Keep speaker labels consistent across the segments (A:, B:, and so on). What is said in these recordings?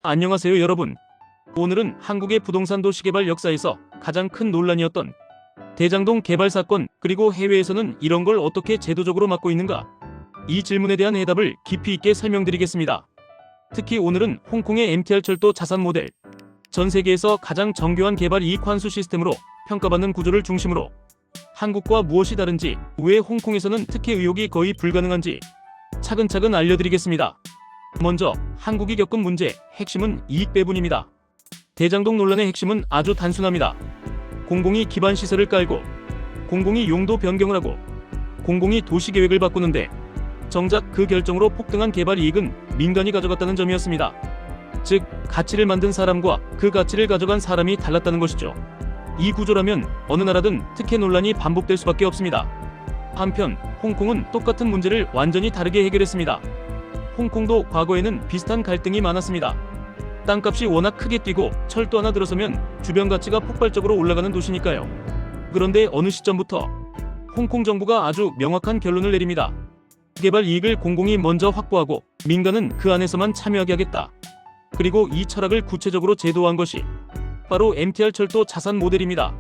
A: 안녕하세요 여러분. 오늘은 한국의 부동산 도시개발 역사에서 가장 큰 논란이었던 대장동 개발 사건, 그리고 해외에서는 이런 걸 어떻게 제도적으로 막고 있는가, 이 질문에 대한 해답을 깊이 있게 설명드리겠습니다. 특히 오늘은 홍콩의 MTR 철도 자산 모델, 전 세계에서 가장 정교한 개발 이익 환수 시스템으로 평가받는 구조를 중심으로 한국과 무엇이 다른지, 왜 홍콩에서는 특혜 의혹이 거의 불가능한지 차근차근 알려드리겠습니다. 먼저 한국이 겪은 문제, 핵심은 이익 배분입니다. 대장동 논란의 핵심은 아주 단순합니다. 공공이 기반 시설을 깔고, 공공이 용도 변경을 하고, 공공이 도시계획을 바꾸는데 정작 그 결정으로 폭등한 개발 이익은 민간이 가져갔다는 점이었습니다. 즉, 가치를 만든 사람과 그 가치를 가져간 사람이 달랐다는 것이죠. 이 구조라면 어느 나라든 특혜 논란이 반복될 수밖에 없습니다. 한편 홍콩은 똑같은 문제를 완전히 다르게 해결했습니다. 홍콩도 과거에는 비슷한 갈등이 많았습니다. 땅값이 워낙 크게 뛰고 철도 하나 들어서면 주변 가치가 폭발적으로 올라가는 도시니까요. 그런데 어느 시점부터 홍콩 정부가 아주 명확한 결론을 내립니다. 개발 이익을 공공이 먼저 확보하고 민간은 그 안에서만 참여하게 하겠다. 그리고 이 철학을 구체적으로 제도화한 것이 바로 MTR 철도 자산 모델입니다.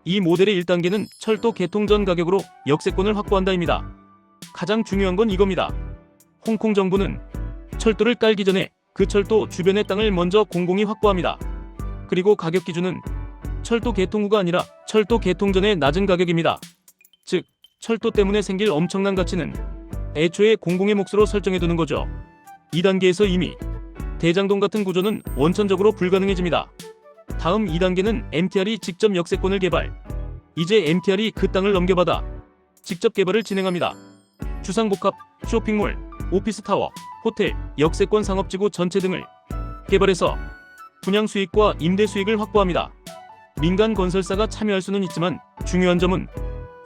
A: 이 모델의 1단계는 철도 개통 전 가격으로 역세권을 확보한다입니다. 가장 중요한 건 이겁니다. 홍콩 정부는 철도를 깔기 전에 그 철도 주변의 땅을 먼저 공공이 확보합니다. 그리고 가격 기준은 철도 개통 후가 아니라 철도 개통 전의 낮은 가격입니다. 즉, 철도 때문에 생길 엄청난 가치는 애초에 공공의 몫으로 설정해두는 거죠. 2단계에서 이미 대장동 같은 구조는 원천적으로 불가능해집니다. 다음 2단계는 MTR이 직접 역세권을 개발. 이제 MTR이 그 땅을 넘겨받아 직접 개발을 진행합니다. 주상복합, 쇼핑몰, 오피스타워, 호텔, 역세권 상업지구 전체 등을 개발해서 분양 수익과 임대 수익을 확보합니다. 민간 건설사가 참여할 수는 있지만 중요한 점은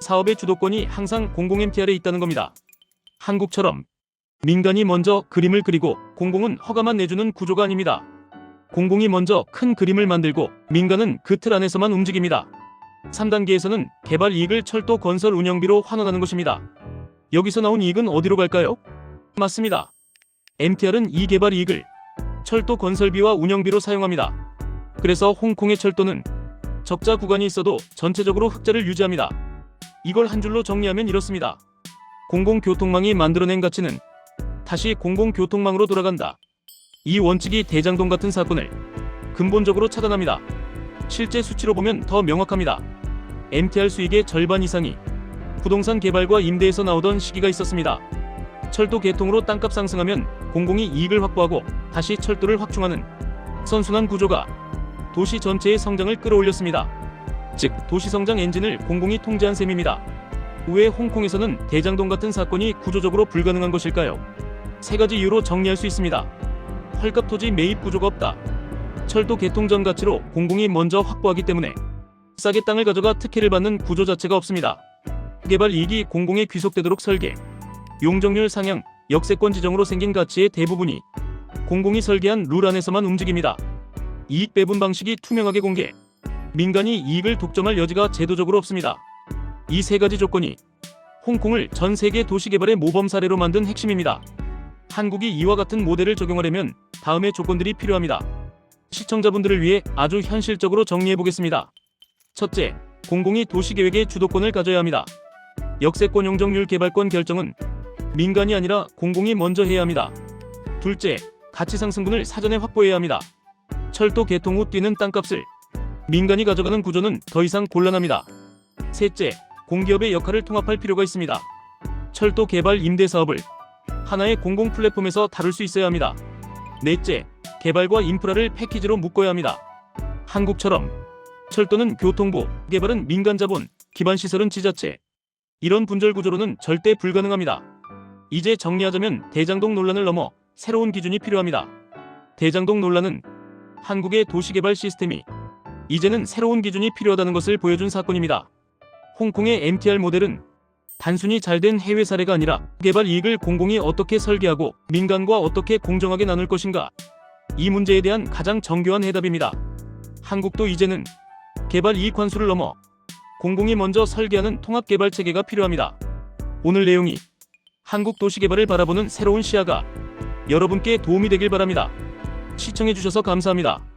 A: 사업의 주도권이 항상 공공 MTR에 있다는 겁니다. 한국처럼 민간이 먼저 그림을 그리고 공공은 허가만 내주는 구조가 아닙니다. 공공이 먼저 큰 그림을 만들고 민간은 그 틀 안에서만 움직입니다. 3단계에서는 개발 이익을 철도 건설 운영비로 환원하는 것입니다. 여기서 나온 이익은 어디로 갈까요? 맞습니다. MTR은 이 개발 이익을 철도 건설비와 운영비로 사용합니다. 그래서 홍콩의 철도는 적자 구간이 있어도 전체적으로 흑자를 유지합니다. 이걸 한 줄로 정리하면 이렇습니다. 공공교통망이 만들어낸 가치는 다시 공공교통망으로 돌아간다. 이 원칙이 대장동 같은 사건을 근본적으로 차단합니다. 실제 수치로 보면 더 명확합니다. MTR 수익의 절반 이상이 부동산 개발과 임대에서 나오던 시기가 있었습니다. 철도 개통으로 땅값 상승하면 공공이 이익을 확보하고 다시 철도를 확충하는 선순환 구조가 도시 전체의 성장을 끌어올렸습니다. 즉, 도시 성장 엔진을 공공이 통제한 셈입니다. 왜 홍콩에서는 대장동 같은 사건이 구조적으로 불가능한 것일까요? 3가지 이유로 정리할 수 있습니다. 헐값 토지 매입 구조가 없다. 철도 개통 전 가치로 공공이 먼저 확보하기 때문에 싸게 땅을 가져가 특혜를 받는 구조 자체가 없습니다. 개발 이익이 공공에 귀속되도록 설계, 용적률 상향, 역세권 지정으로 생긴 가치의 대부분이 공공이 설계한 룰 안에서만 움직입니다. 이익 배분 방식이 투명하게 공개, 민간이 이익을 독점할 여지가 제도적으로 없습니다. 이 3가지 조건이 홍콩을 전 세계 도시개발의 모범 사례로 만든 핵심입니다. 한국이 이와 같은 모델을 적용하려면 다음의 조건들이 필요합니다. 시청자분들을 위해 아주 현실적으로 정리해보겠습니다. 첫째, 공공이 도시계획의 주도권을 가져야 합니다. 역세권 용적률 개발권 결정은 민간이 아니라 공공이 먼저 해야 합니다. 둘째, 가치 상승분을 사전에 확보해야 합니다. 철도 개통 후 뛰는 땅값을 민간이 가져가는 구조는 더 이상 곤란합니다. 셋째, 공기업의 역할을 통합할 필요가 있습니다. 철도 개발 임대 사업을 하나의 공공 플랫폼에서 다룰 수 있어야 합니다. 넷째, 개발과 인프라를 패키지로 묶어야 합니다. 한국처럼 철도는 교통부, 개발은 민간 자본, 기반 시설은 지자체. 이런 분절 구조로는 절대 불가능합니다. 이제 정리하자면 대장동 논란을 넘어 새로운 기준이 필요합니다. 대장동 논란은 한국의 도시개발 시스템이 이제는 새로운 기준이 필요하다는 것을 보여준 사건입니다. 홍콩의 MTR 모델은 단순히 잘된 해외 사례가 아니라 개발 이익을 공공이 어떻게 설계하고 민간과 어떻게 공정하게 나눌 것인가, 이 문제에 대한 가장 정교한 해답입니다. 한국도 이제는 개발 이익 환수를 넘어 공공이 먼저 설계하는 통합개발 체계가 필요합니다. 오늘 내용이 한국 도시개발을 바라보는 새로운 시야가 여러분께 도움이 되길 바랍니다. 시청해주셔서 감사합니다.